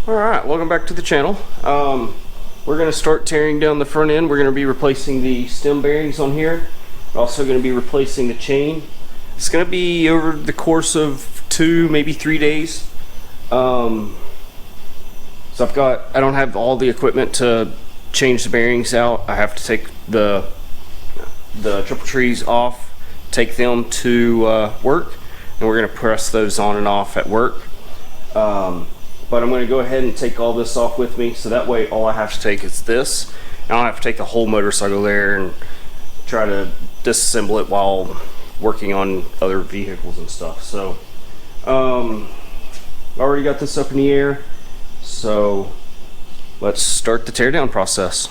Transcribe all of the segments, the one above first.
Alright, welcome back to the channel. We're going to start tearing down the front end. We're going to be replacing the stem bearings on here. We're also going to be replacing the chain. It's going to be over the course of 2, maybe 3 days. So I don't have all the equipment to change the bearings out. I have to take the triple trees off, take them to work, and we're going to press those on and off at work. But I'm going to go ahead and take all this off with me, so that way all I have to take is this. I don't have to take the whole motorcycle there and try to disassemble it while working on other vehicles and stuff. So already got this up in the air, so let's start the teardown process.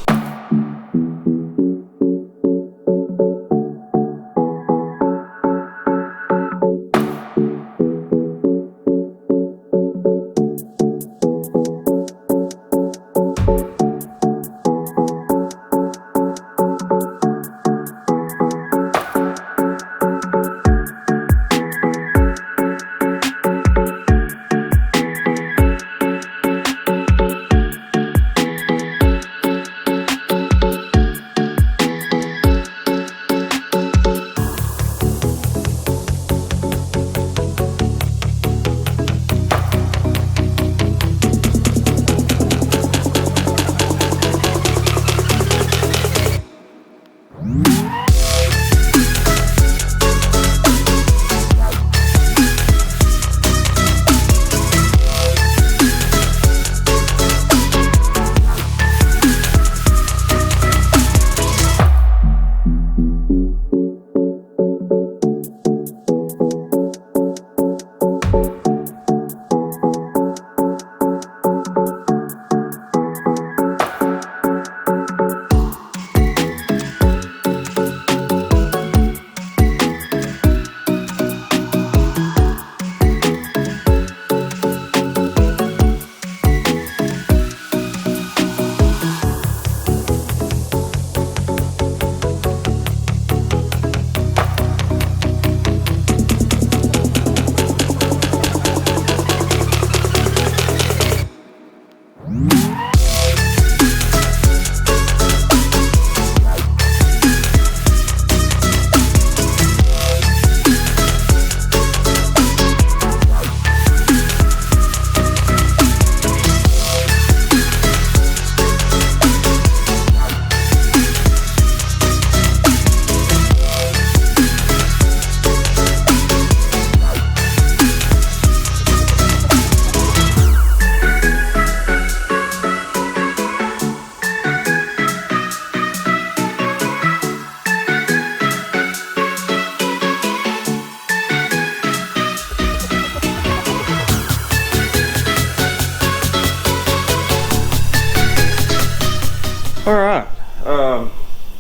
Alright,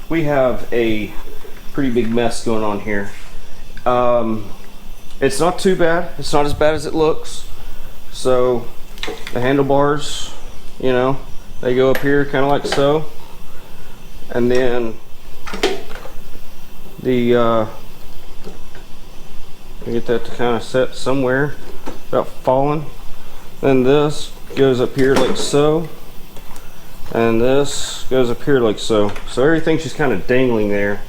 we have a pretty big mess going on here. It's not too bad. It's not as bad as it looks. So the handlebars, you know, they go up here kind of like so. And then the get that to kind of set somewhere without falling. Then this goes up here like so. And this goes up here like so. So everything's just kind of dangling there.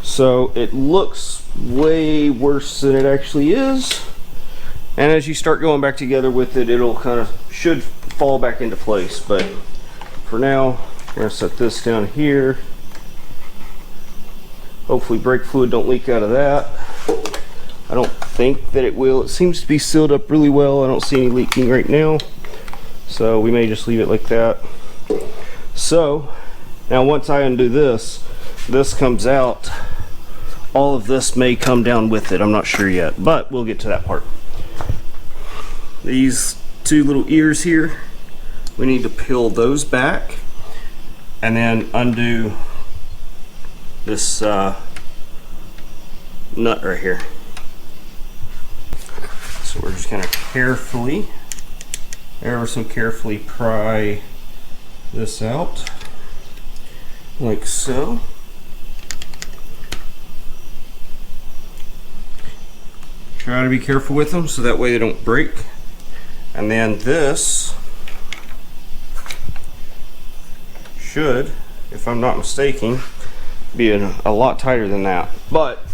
So it looks way worse than it actually is. And as you start going back together with it, it'll kind of should fall back into place. But for now, I'm going to set this down here. Hopefully brake fluid don't leak out of that. I don't think that it will. It seems to be sealed up really well. I don't see any leaking right now. So we may just leave it like that. So now once I undo this, this comes out. All of this may come down with it. I'm not sure yet, but we'll get to that part. These two little ears here, we need to peel those back and then undo this nut right here. So we're just gonna carefully, ever so carefully pry this out like so. Try to be careful with them so that way they don't break. And then this should, if I'm not mistaken, be a lot tighter than that. But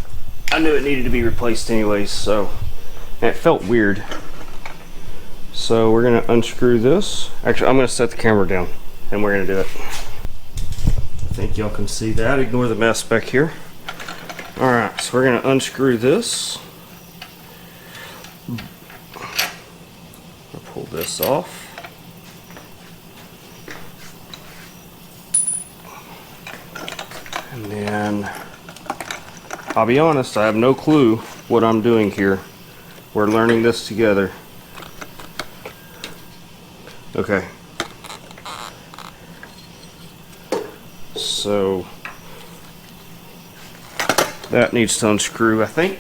I knew it needed to be replaced anyways, so it felt weird. So we're gonna unscrew this. Actually, I'm gonna set the camera down and we're gonna do it. I think y'all can see that. Ignore the mess back here. All right, so we're gonna unscrew this. I'll pull this off. And then, I'll be honest, I have no clue what I'm doing here. We're learning this together. Okay. So, that needs to unscrew, I think.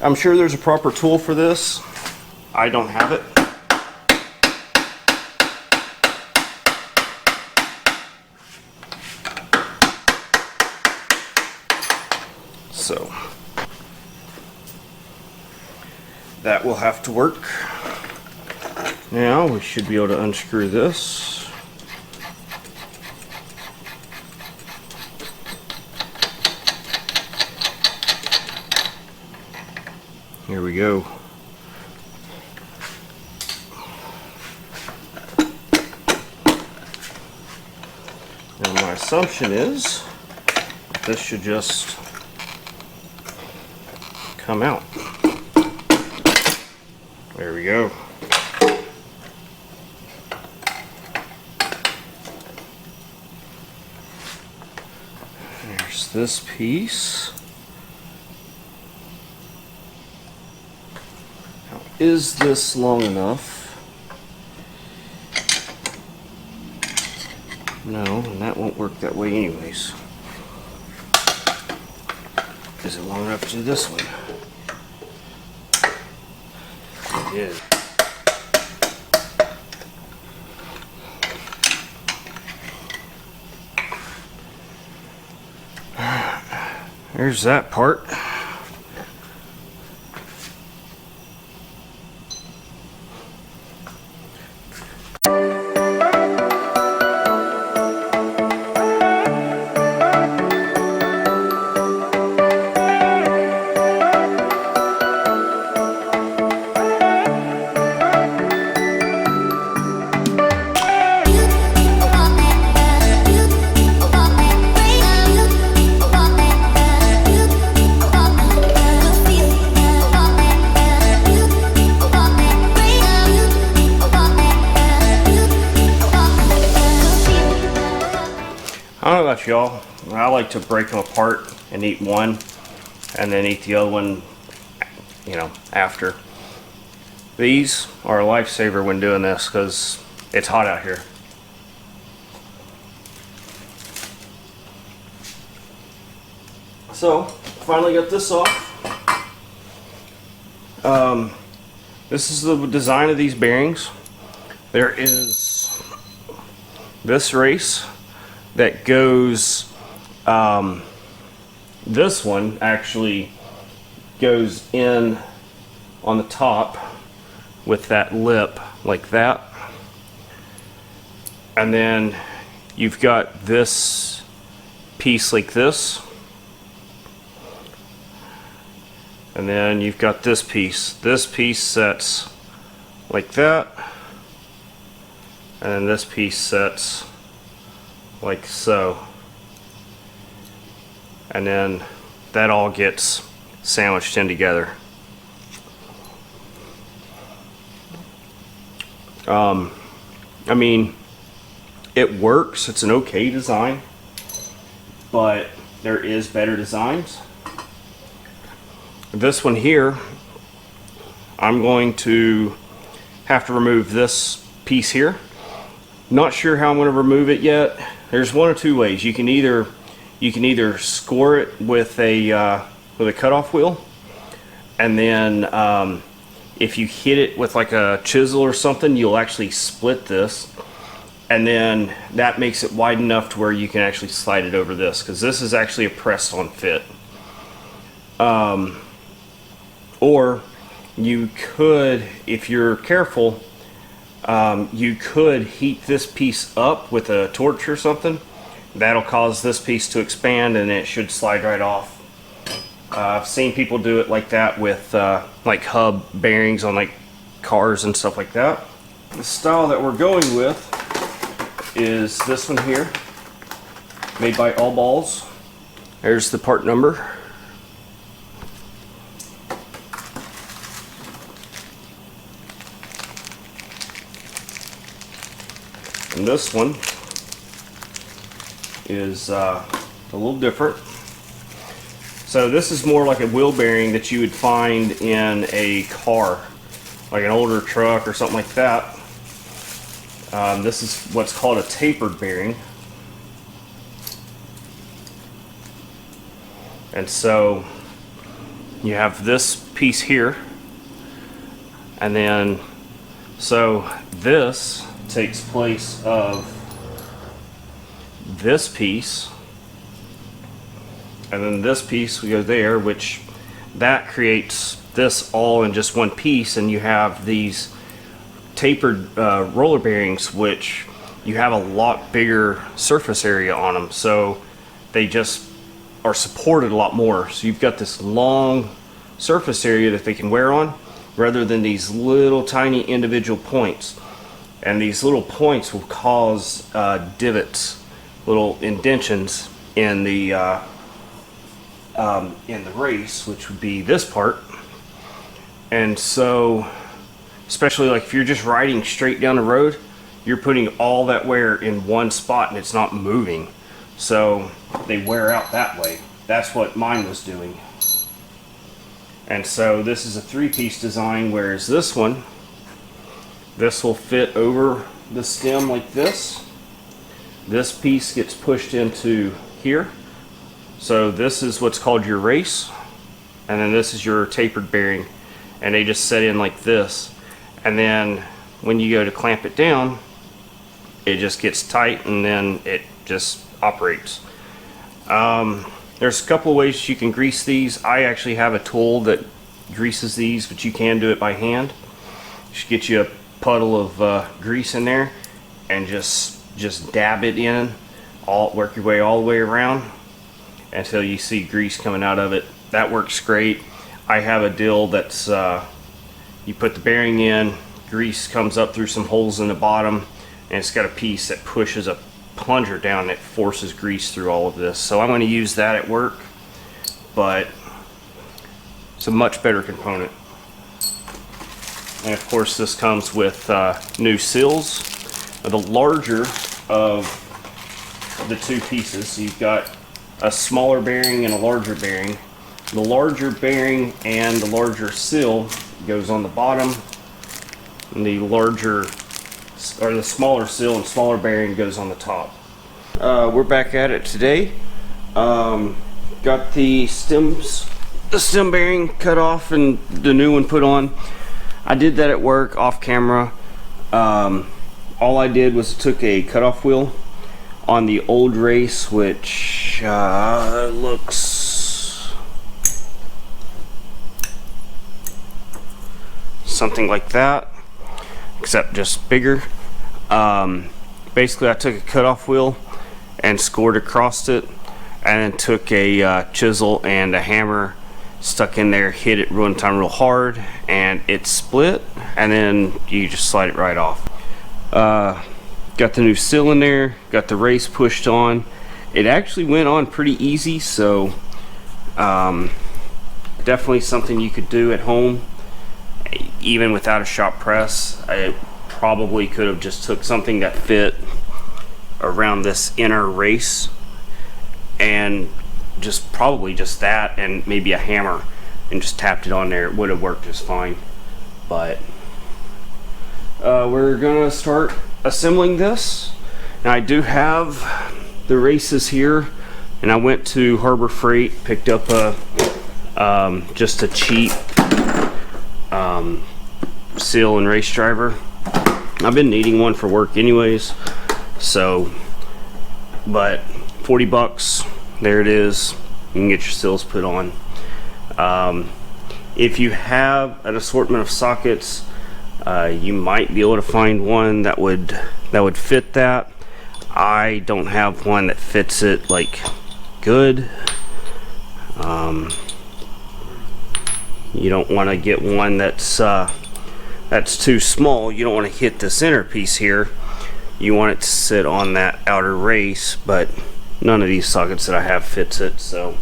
I'm sure there's a proper tool for this. I don't have it. So that will have to work. Now we should be able to unscrew this. Here we go. Now my assumption is this should just come out. There we go. There's this piece. Now, is this long enough? No, and that won't work that way anyways. Is it long enough to do this one? It is. There's that part. I don't know about y'all, I like to break them apart and eat one and then eat the other one, you know, after. These are a lifesaver when doing this because it's hot out here. So, finally got this off. This is the design of these bearings. There is this race that goes, this one actually goes in on the top with that lip like that, and then you've got this piece like this, and then you've got this piece sets like that, and then this piece sets like so, and then that all gets sandwiched in together. I mean, it works. It's an okay design, but there is better designs. This one here, I'm going to have to remove this piece here. Not sure how I'm going to remove it yet. There's one or two ways. You can either score it with a cutoff wheel, and then if you hit it with like a chisel or something, you'll actually split this, and then that makes it wide enough to where you can actually slide it over this, because this is actually a pressed-on fit. Or you could, if you're careful, you could heat this piece up with a torch or something. That'll cause this piece to expand and it should slide right off. I've seen people do it like that with like hub bearings on like cars and stuff like that. The style that we're going with is this one here, made by All Balls. There's the part number. And this one is a little different. So this is more like a wheel bearing that you would find in a car, like an older truck or something like that. This is what's called a tapered bearing. And so you have this piece here, and then so this takes place of this piece, and then this piece we go there, which that creates this all in just one piece. And you have these tapered roller bearings, which you have a lot bigger surface area on them, so they just are supported a lot more. So you've got this long surface area that they can wear on, rather than these little tiny individual points. And these little points will cause divots, little indentions in the race, which would be this part. And so, especially like if you're just riding straight down the road, you're putting all that wear in one spot and it's not moving. So they wear out that way. That's what mine was doing. And so this is a 3-piece design, whereas this one, this will fit over the stem like this. This piece gets pushed into here. So this is what's called your race, and then this is your tapered bearing, and they just set in like this. And then when you go to clamp it down, it just gets tight and then it just operates. There's a couple of ways you can grease these. I actually have a tool that greases these, but you can do it by hand. Just get you a puddle of grease in there and just dab it in, work your way all the way around until you see grease coming out of it. That works great. I have a deal that's you put the bearing in, grease comes up through some holes in the bottom, and it's got a piece that pushes a plunger down that forces grease through all of this. So I'm going to use that at work, but it's a much better component. And of course this comes with new seals. The larger of the two pieces, so you've got a smaller bearing and a larger bearing. The larger bearing and the larger seal goes on the bottom, and the smaller seal and smaller bearing goes on the top. We're back at it today. Got the stem bearing cut off and the new one put on. I did that at work off camera. All I did was took a cutoff wheel on the old race, which looks something like that, except just bigger. Basically I took a cutoff wheel and scored across it, and then took a chisel and a hammer, stuck in there, hit it one time real hard, and it split, and then you just slide it right off. Got the new seal in there, got the race pushed on. It actually went on pretty easy, so definitely something you could do at home even without a shop press. I probably could have just took something that fit around this inner race and probably just that and maybe a hammer and just tapped it on there. It would have worked just fine. But we're gonna start assembling this. Now I do have the races here, and I went to Harbor Freight, picked up just a cheap seal and race driver. I've been needing one for work anyways, so, but $40, there it is. You can get your seals put on. If you have an assortment of sockets, you might be able to find one that would fit that. I don't have one that fits it like good. You don't want to get one that's too small. You don't want to hit the center piece here. You want it to sit on that outer race, but none of these sockets that I have fits it, so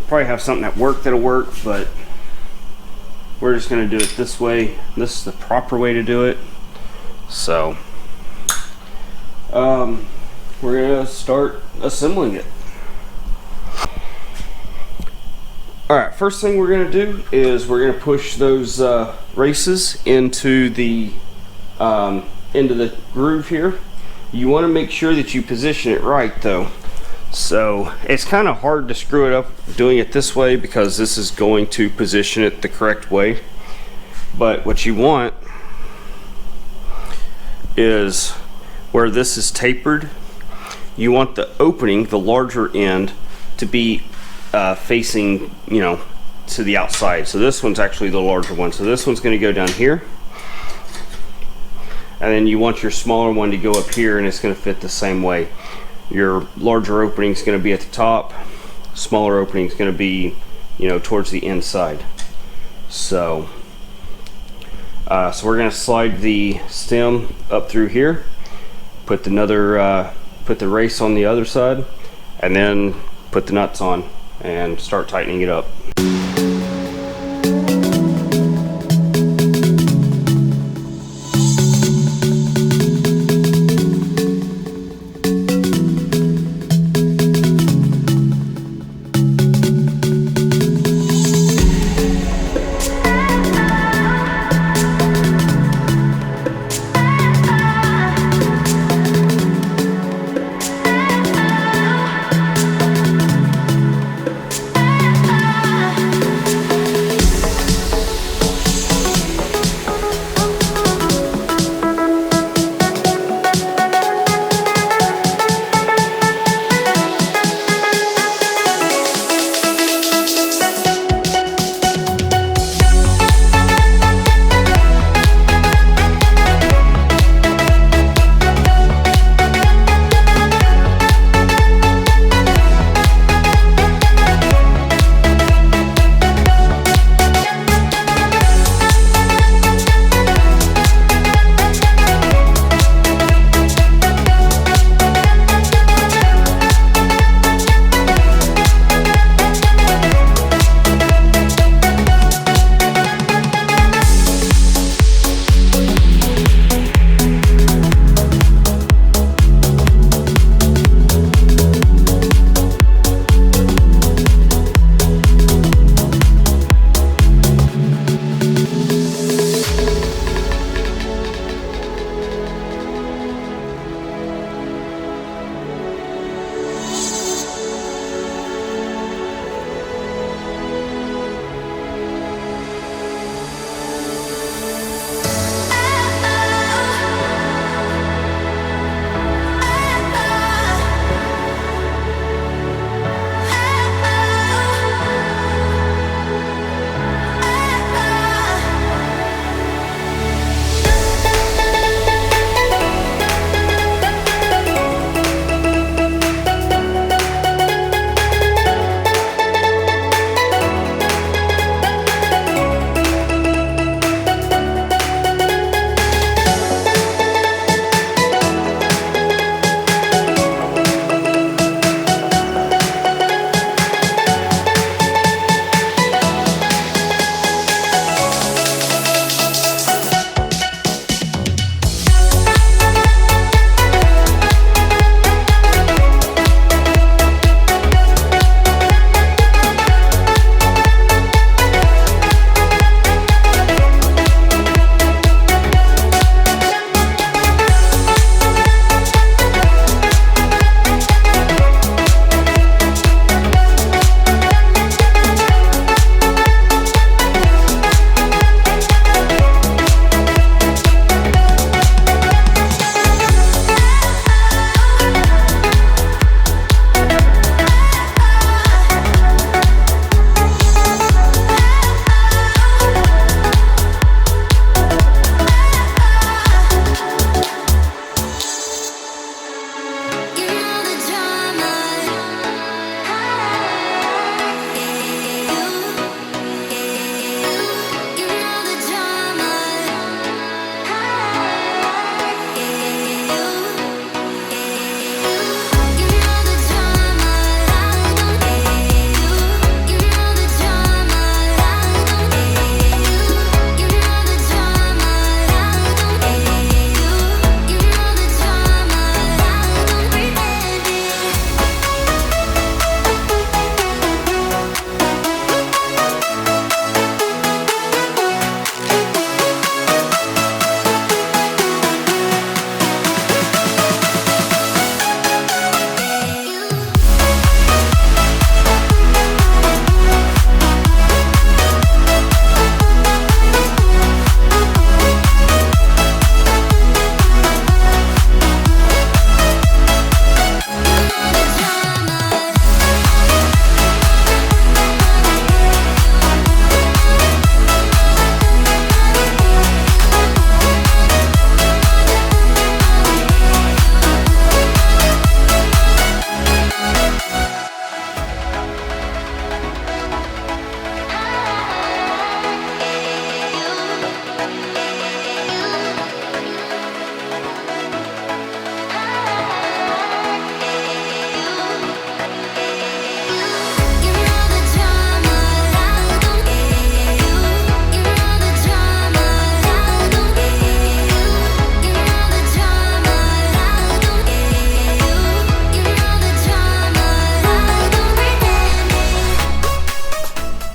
probably have something that'll work, but we're just going to do it this way. This is the proper way to do it. So we're going to start assembling it. Alright, first thing we're going to do is we're going to push those races into the groove here. You want to make sure that you position it right though. So it's kind of hard to screw it up doing it this way because this is going to position it the correct way. But what you want is where this is tapered, you want the opening, the larger end, to be facing, you know, to the outside. So this one's actually the larger one. So this one's going to go down here. And then you want your smaller one to go up here, and it's going to fit the same way. Your larger opening is going to be at the top. Smaller opening is going to be, you know, towards the inside. So we're going to slide the stem up through here. Put the race on the other side, and then put the nuts on and start tightening it up.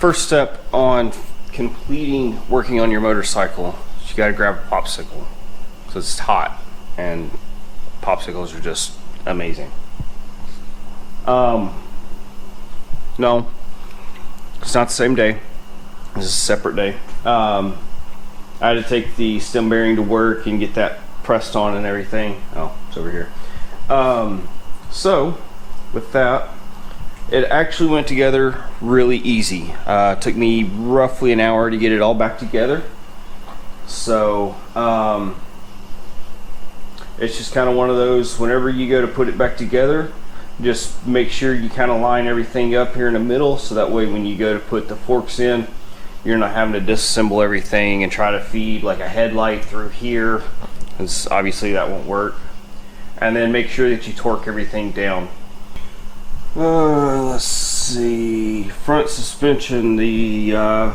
First step on completing working on your motorcycle, you got to grab a popsicle because it's hot and popsicles are just amazing. No, it's not the same day. This is a separate day. I had to take the stem bearing to work and get that pressed on and everything. Oh, it's over here. So with that, it actually went together really easy. It took me roughly an hour to get it all back together. So it's just kind of one of those, whenever you go to put it back together, just make sure you kind of line everything up here in the middle, so that way when you go to put the forks in, you're not having to disassemble everything and try to feed like a headlight through here, because obviously that won't work. And then make sure that you torque everything down. Let's see, front suspension, the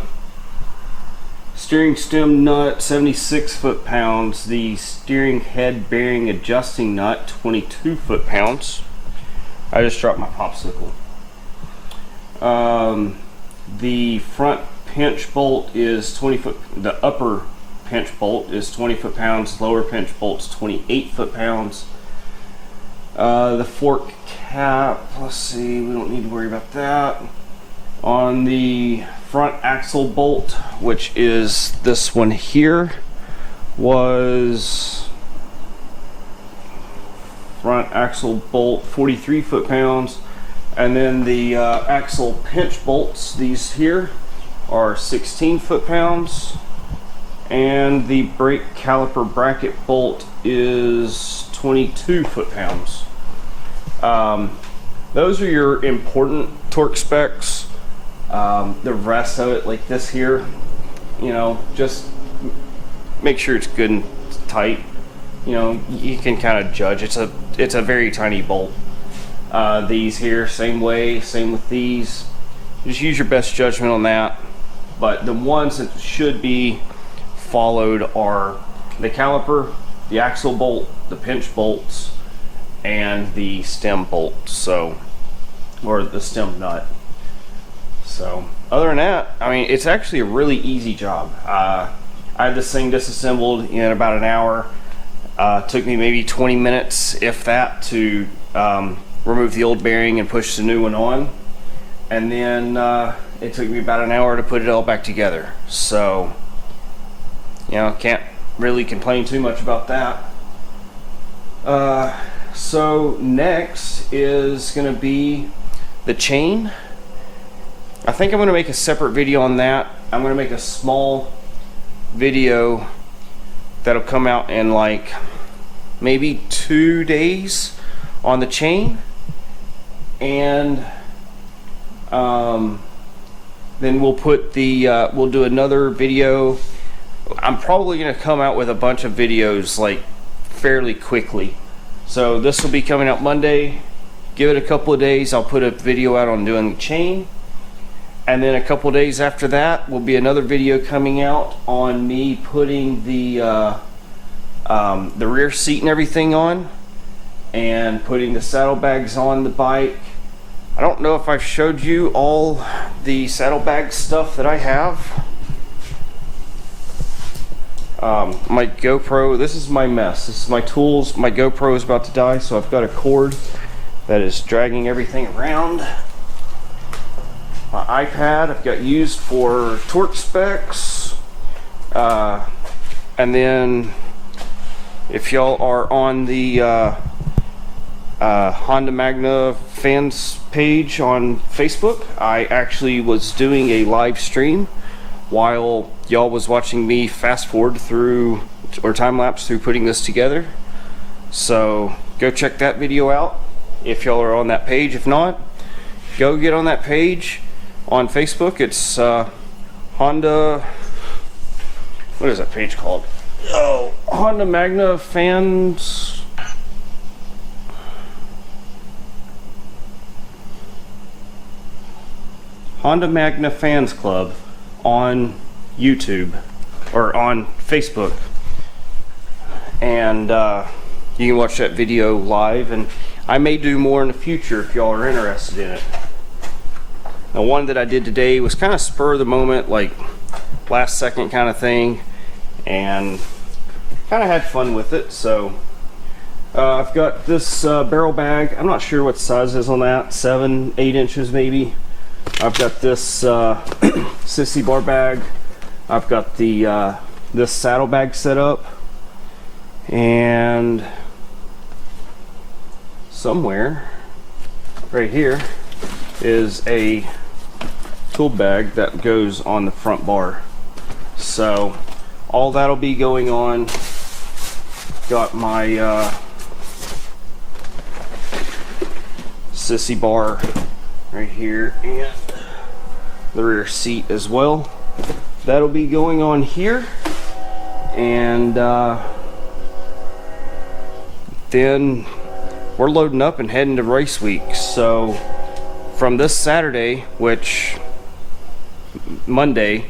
steering stem nut 76 foot-pounds, the steering head bearing adjusting nut 22 foot-pounds. I just dropped my popsicle. The front pinch bolt is 20 foot, the upper pinch bolt is 20 foot-pounds, lower pinch bolt's 28 foot-pounds. The fork cap, let's see, we don't need to worry about that. On the front axle bolt, which is this one here, was front axle bolt 43 foot-pounds, and then the axle pinch bolts, these here, are 16 foot-pounds, and the brake caliper bracket bolt is 22 foot-pounds. Those are your important torque specs. The rest of it, like this here, you know, just make sure it's good and tight. You know, you can kind of judge. It's a very tiny bolt. These here, same way, same with these. Just use your best judgment on that. But the ones that should be followed are the caliper, the axle bolt, the pinch bolts, and the stem bolt. So, or the stem nut. So, other than that, I mean, it's actually a really easy job. I had this thing disassembled in about an hour. Took me maybe 20 minutes, if that, to remove the old bearing and push the new one on. And then it took me about an hour to put it all back together. So, you know, can't really complain too much about that. So next is going to be the chain. I think I'm going to make a separate video on that. I'm going to make a small video that'll come out in like maybe 2 days on the chain, and then we'll put the we'll do another video. I'm probably going to come out with a bunch of videos like fairly quickly. So this will be coming out Monday. Give it a couple of days, I'll put a video out on doing the chain. And then a couple of days after that will be another video coming out on me putting the rear seat and everything on, and putting the saddlebags on the bike. I don't know if I've showed you all the saddlebag stuff that I have. My GoPro, this is my mess. This is my tools. My GoPro is about to die, so I've got a cord that is dragging everything around. My iPad I've got used for torque specs. And then if y'all are on the Honda Magna fans page on Facebook, I actually was doing a live stream while y'all was watching me fast forward through, or time lapse through, putting this together. So go check that video out if y'all are on that page. If not, go get on that page on Facebook. It's Honda, what is that page called? Oh, Honda Magna fans. Honda Magna Fans Club on YouTube or on Facebook, and you can watch that video live, and I may do more in the future if y'all are interested in it. The one that I did today was kind of spur of the moment, like last second kind of thing, and kind of had fun with it. So I've got this barrel bag. I'm not sure what size is on that, 7-8 inches maybe. I've got this sissy bar bag. I've got the this saddle bag set up, and somewhere right here is a tool bag that goes on the front bar. So all that'll be going on. Got my sissy bar right here and the rear seat as well. That'll be going on here, and then we're loading up and heading to race week. So from this Saturday, which Monday,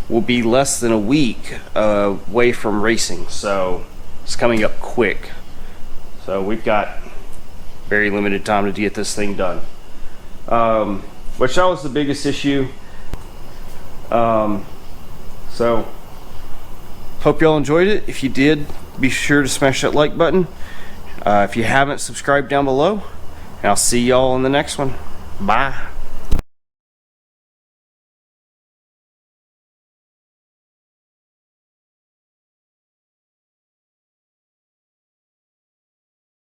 will be less than a week away from racing. So it's coming up quick. So we've got very limited time to get this thing done. Which that was the biggest issue. So hope y'all enjoyed it. If you did, be sure to smash that like button. If you haven't, subscribe down below, and I'll see y'all in the next one. Bye.